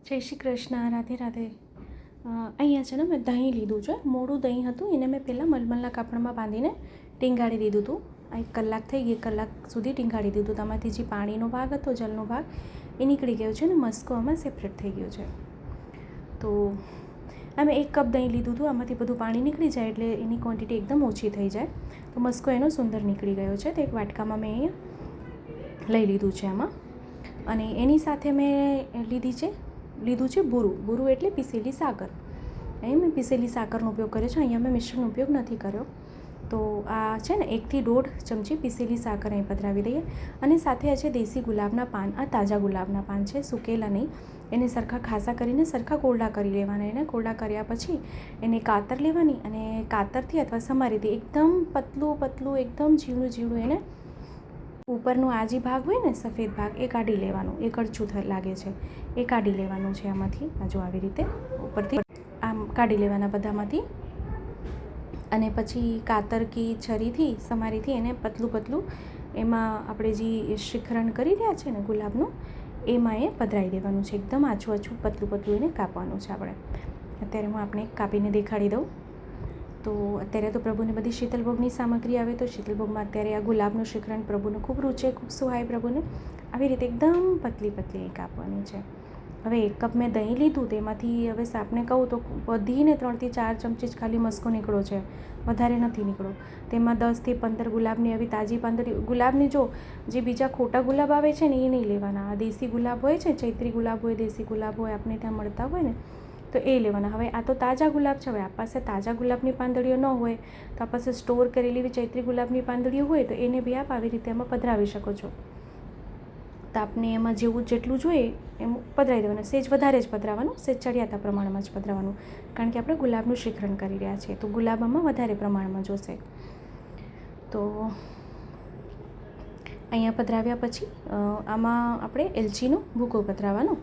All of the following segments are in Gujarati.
જય શ્રી કૃષ્ણ, રાધે રાધે. અહીંયા છે ને મેં દહીં લીધું છે, મોડું દહીં હતું એને મેં પહેલાં મલમલના કાપડમાં બાંધીને ટીંગાળી દીધું હતું. 1 કલાક થઈ ગઈ, 1 કલાક સુધી ટીંગાળી દીધું. તેમાંથી જે પાણીનો ભાગ હતો, જલનો ભાગ એ નીકળી ગયો છે અને મસ્કો આમાં સેપરેટ થઈ ગયો છે. તો અમે 1 કપ દહીં લીધું હતું, આમાંથી બધું પાણી નીકળી જાય એટલે એની ક્વોન્ટિટી એકદમ ઓછી થઈ જાય. તો મસ્કો એનો સુંદર નીકળી ગયો છે. તો એક વાટકામાં મેં અહીંયા લઈ લીધું છે આમાં. અને એની સાથે મેં લીધું છે બુરું. બુરું એટલે પીસેલી સાકર. અહીં મેં પીસેલી સાકરનો ઉપયોગ કર્યો છે, અહીંયા મેં મિશ્રણનો ઉપયોગ નથી કર્યો. તો આ છે ને 1 થી 1.5 ચમચી પીસેલી સાકર અહીં પધરાવી દઈએ. અને સાથે આ છે દેશી ગુલાબના પાન. આ તાજા ગુલાબના પાન છે, સૂકેલા નહીં. એને સરખા ખાસા કરીને સરખા કોરડા કરી લેવાના. એને કોરડા કર્યા પછી એને કાતર લેવાની અને કાતરથી અથવા સમારીથી એકદમ પતલું એકદમ ઝીણું એને ઉપરનું આ જે ભાગ હોય ને સફેદ ભાગ એ કાઢી લેવાનું. એ કડછું લાગે છે એ કાઢી લેવાનું છે આમાંથી. આ જો આવી રીતે ઉપરથી આમ કાઢી લેવાના બધામાંથી. અને પછી કાતર કે છરીથી સમારીથી એને પતલું એમાં આપણે જે શિખરણ કરી રહ્યા છે ને ગુલાબનું એમાં એ પધરાવી દેવાનું છે. એકદમ આછું પતલું એને કાપવાનું છે આપણે. અત્યારે હું આપણે કાપીને દેખાડી દઉં. તો અત્યારે તો પ્રભુને બધી શીતલભોગની સામગ્રી આવે, તો શીતલભોગમાં અત્યારે આ ગુલાબનું શિખરણ પ્રભુને ખૂબ રૂચે, ખૂબ સુહાય પ્રભુને. આવી રીતે એકદમ પતલી કાપવાની છે. હવે 1 કપ મેં દહીં લીધું, તેમાંથી હવે સાપને કહું તો વધીને 3 થી 4 ચમચી જ ખાલી મસ્કો નીકળો છે, વધારે નથી નીકળો. તેમાં 10 થી 15 ગુલાબની આવી તાજી પાંદડી. ગુલાબની જો જે બીજા ખોટા ગુલાબ આવે છે ને એ નહીં લેવાના. આ દેશી ગુલાબ હોય છે, ચૈત્રી ગુલાબ હોય, દેશી ગુલાબ હોય, આપણે ત્યાં મળતા હોય ને તો એ લેવાના. હવે આ તો તાજા ગુલાબ છે. હવે આપ પાસે તાજા ગુલાબની પાંદડીઓ ન હોય તો આપ પાસે સ્ટોર કરેલી એવી ચૈત્રી ગુલાબની પાંદડીઓ હોય તો એને બી આપ આવી રીતે એમાં પધરાવી શકો છો. તો આપને એમાં જેટલું જોઈએ એમ પધરાવી દેવાનું. સેજ વધારે જ પધરાવવાનું, સેજ ચડિયાતા પ્રમાણમાં જ પધરાવવાનું, કારણ કે આપણે ગુલાબનું શિખરણ કરી રહ્યા છીએ તો ગુલાબમાં વધારે પ્રમાણમાં જોશે. તો અહીંયા પધરાવ્યા પછી આમાં આપણે એલચીનો ભૂકો પધરાવવાનો,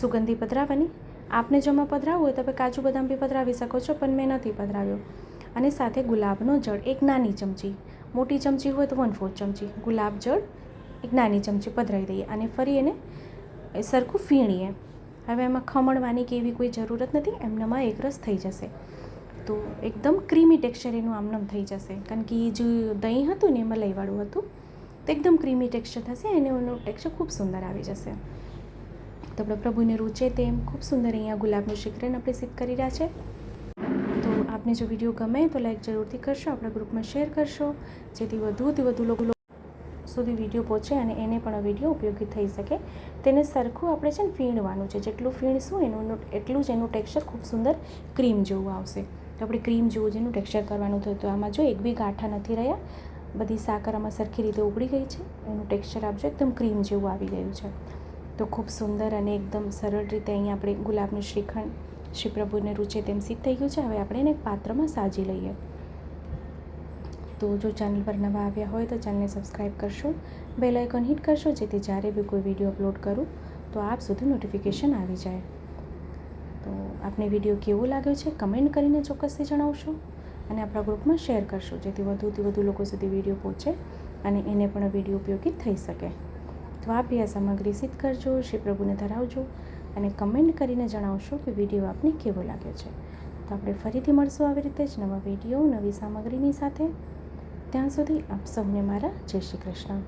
સુગંધી પધરાવવાની. આપને જો આમાં પધરાવવું હોય તો આપણે કાજુ બદામ બી પધરાવી શકો છો, પણ મેં નથી પધરાવ્યો. અને સાથે ગુલાબનો જળ 1 નાની ચમચી, મોટી ચમચી હોય તો 1/4 ચમચી ગુલાબ જળ 1 નાની ચમચી પધરાવી દઈએ. અને ફરી એને સરખું ફીણીએ. હવે એમાં ખમણવાની કે એવી કોઈ જરૂરત નથી, એમનામાં એકરસ થઈ જશે. તો એકદમ ક્રીમી ટેક્સચર એનું આમનામ થઈ જશે, કારણ કે જે દહીં હતું ને એમાં લઈવાળું હતું તો એકદમ ક્રીમી ટેક્સચર થશે અને એનું ટેક્સચર ખૂબ સુંદર આવી જશે. તો આપણે પ્રભુને રૂચે તેમ ખૂબ સુંદર અહીંયા ગુલાબનું શિખરણ આપણે સિદ્ધ કરી રહ્યા છે. તો આપને જો વિડીયો ગમે તો લાઈક જરૂરથી કરશો, આપણા ગ્રુપમાં શેર કરશો, જેથી વધુ લોકો સુધી વિડીયો પહોંચે અને એને પણ વિડીયો ઉપયોગી થઈ શકે. તેને સરખું આપણે છે ને ફીણવાનું છે. જેટલું ફીણશું એટલું જ એનું ટેક્સચર ખૂબ સુંદર ક્રીમ જેવું આવશે. તો આપણે ક્રીમ જેવું જેનું ટેક્સચર કરવાનું થયું. તો આમાં જો એક બી ગાંઠા નથી રહ્યા, બધી સાકર આમાં સરખી રીતે ઉગળી ગઈ છે. એનું ટેક્સચર આપજો એકદમ ક્રીમ જેવું આવી ગયું છે. તો ખૂબ સુંદર અને એકદમ સરળ રીતે અહીંયા આપણે ગુલાબનું શ્રીખંડ શ્રી પ્રભુને રૂચે તેમ સિદ્ધ થઈ ગયું છે. હવે આપણે એને એક પાત્રમાં સાજી લઈએ. તો જો ચેનલ પર નવા આવ્યા હોય તો ચેનલને સબસ્ક્રાઈબ કરશો, બેલ આઇકોન હિટ કરશો, જેથી જ્યારે બી કોઈ વિડીયો અપલોડ કરું તો આપ સુધી નોટિફિકેશન આવી જાય. તો આપને વિડીયો કેવો લાગ્યો છે કમેન્ટ કરીને ચોક્કસથી જણાવશો અને આપણા ગ્રુપમાં શેર કરશો, જેથી વધુથી વધુ લોકો સુધી વિડીયો પહોંચે અને એને પણ વિડીયો ઉપયોગી થઈ શકે. તો આપ આ સામગ્રી સિદ્ધ કરજો, શ્રી પ્રભુને ધરાવજો અને કમેન્ટ કરીને જણાવશો કે વિડીયો આપને કેવો લાગ્યો છે. તો આપણે ફરીથી મળશું આવી રીતે જ નવા વિડીયો નવી સામગ્રીની સાથે. ત્યાં સુધી આપ સૌને મારા જય શ્રી કૃષ્ણ.